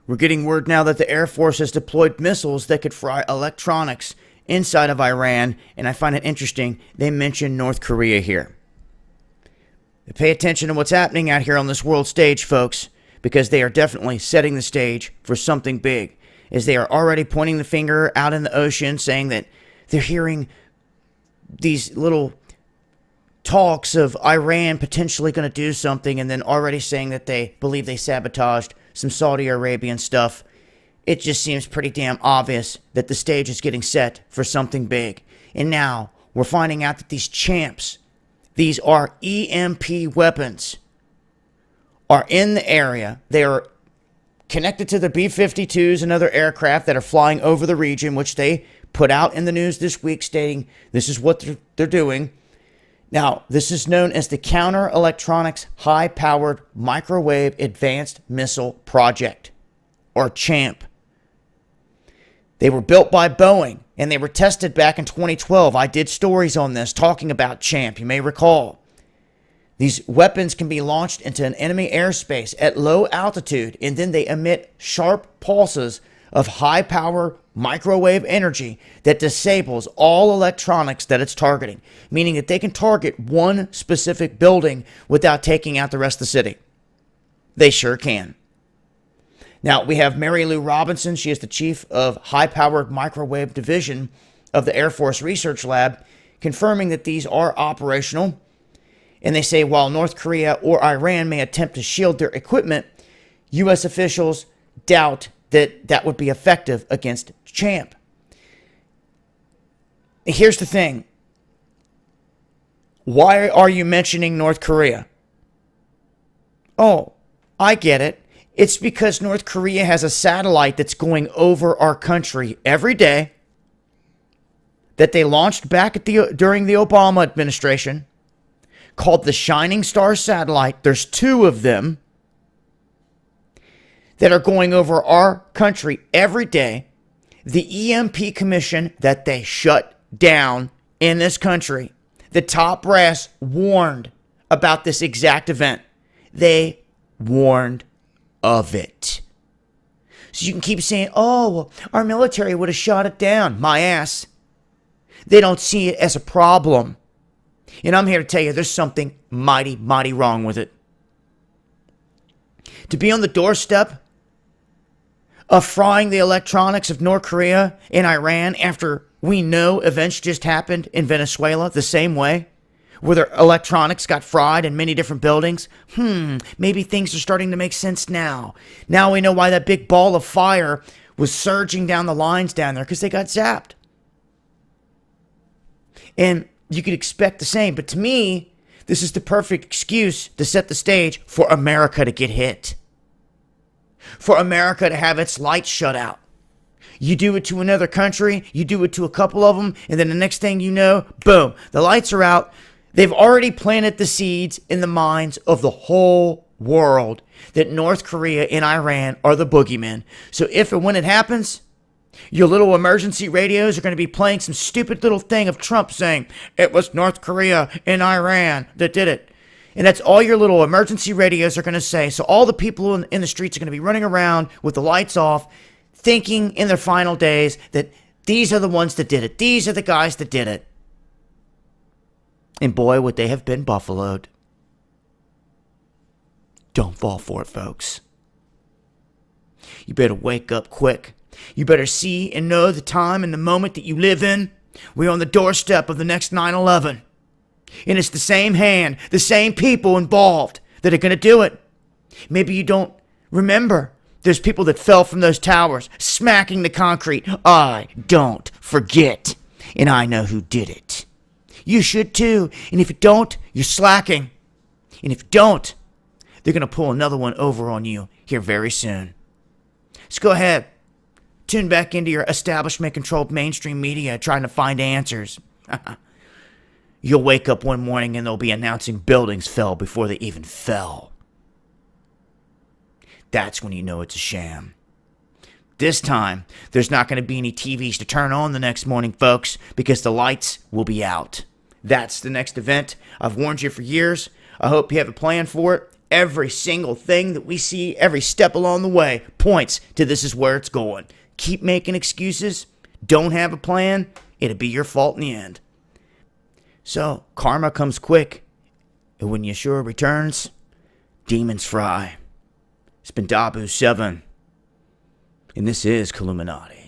We're getting word now that the Air Force has deployed missiles that could fry electronics inside of Iran, and I find it interesting they mention North Korea here. Pay attention to what's happening out here on this world stage, folks, because they are definitely setting the stage for something big, as they are already pointing the finger out in the ocean, saying that they're hearing these little talks of Iran potentially going to do something, and then already saying that they believe they sabotaged some Saudi Arabian stuff. It just seems pretty damn obvious that the stage is getting set for something big. And now we're finding out that these champs, these are EMP weapons, are in the area. They are connected to the B-52s and other aircraft that are flying over the region, which they put out in the news this week stating this is what they're doing. Now, this is known as the Counter Electronics High-Powered Microwave Advanced Missile Project, or CHAMP. They were built by Boeing, and they were tested back in 2012. I did stories on this talking about CHAMP, you may recall. These weapons can be launched into an enemy airspace at low altitude, and then they emit sharp pulses of high-power microwave energy that disables all electronics that it's targeting, meaning that they can target one specific building without taking out the rest of the city. They sure can. Now, we have Mary Lou Robinson. She is the chief of high-powered microwave division of the Air Force Research Lab, confirming that these are operational. And they say while North Korea or Iran may attempt to shield their equipment, U.S. officials doubt that would be effective against CHAMP. Here's the thing. Why are you mentioning North Korea? Oh, I get it. It's because North Korea has a satellite that's going over our country every day that they launched back during the Obama administration, called the Shining Star satellite. There's two of them that are going over our country every day. The EMP commission that they shut down in this country, the top brass warned about this exact event. They warned of it. So you can keep saying, oh, well, our military would have shot it down. My ass. They don't see it as a problem. And I'm here to tell you there's something mighty, mighty wrong with it. To be on the doorstep of frying the electronics of North Korea and Iran after we know events just happened in Venezuela the same way, where their electronics got fried in many different buildings. Maybe things are starting to make sense now. Now we know why that big ball of fire was surging down the lines down there, because they got zapped. And you could expect the same, but to me, this is the perfect excuse to set the stage for America to get hit. For America to have its lights shut out. You do it to another country, you do it to a couple of them, and then the next thing you know, boom, the lights are out. They've already planted the seeds in the minds of the whole world that North Korea and Iran are the boogeymen. So if and when it happens, your little emergency radios are going to be playing some stupid little thing of Trump saying, it was North Korea and Iran that did it. And that's all your little emergency radios are going to say. So all the people in the streets are going to be running around with the lights off, thinking in their final days that these are the ones that did it. These are the guys that did it. And boy, would they have been buffaloed. Don't fall for it, folks. You better wake up quick. You better see and know the time and the moment that you live in. We're on the doorstep of the next 9/11. And it's the same hand, the same people involved that are going to do it. Maybe you don't remember. There's people that fell from those towers, smacking the concrete. I don't forget. And I know who did it. You should too. And if you don't, you're slacking. And if you don't, they're going to pull another one over on you here very soon. So go ahead. Tune back into your establishment-controlled mainstream media trying to find answers. You'll wake up one morning and they'll be announcing buildings fell before they even fell. That's when you know it's a sham. This time, there's not going to be any TVs to turn on the next morning, folks, because the lights will be out. That's the next event. I've warned you for years. I hope you have a plan for it. Every single thing that we see, every step along the way, points to this is where it's going. Keep making excuses, don't have a plan, it'll be your fault in the end. So, karma comes quick, and when Yeshua returns, demons fry. It's been Dabu7, and this is Killuminati.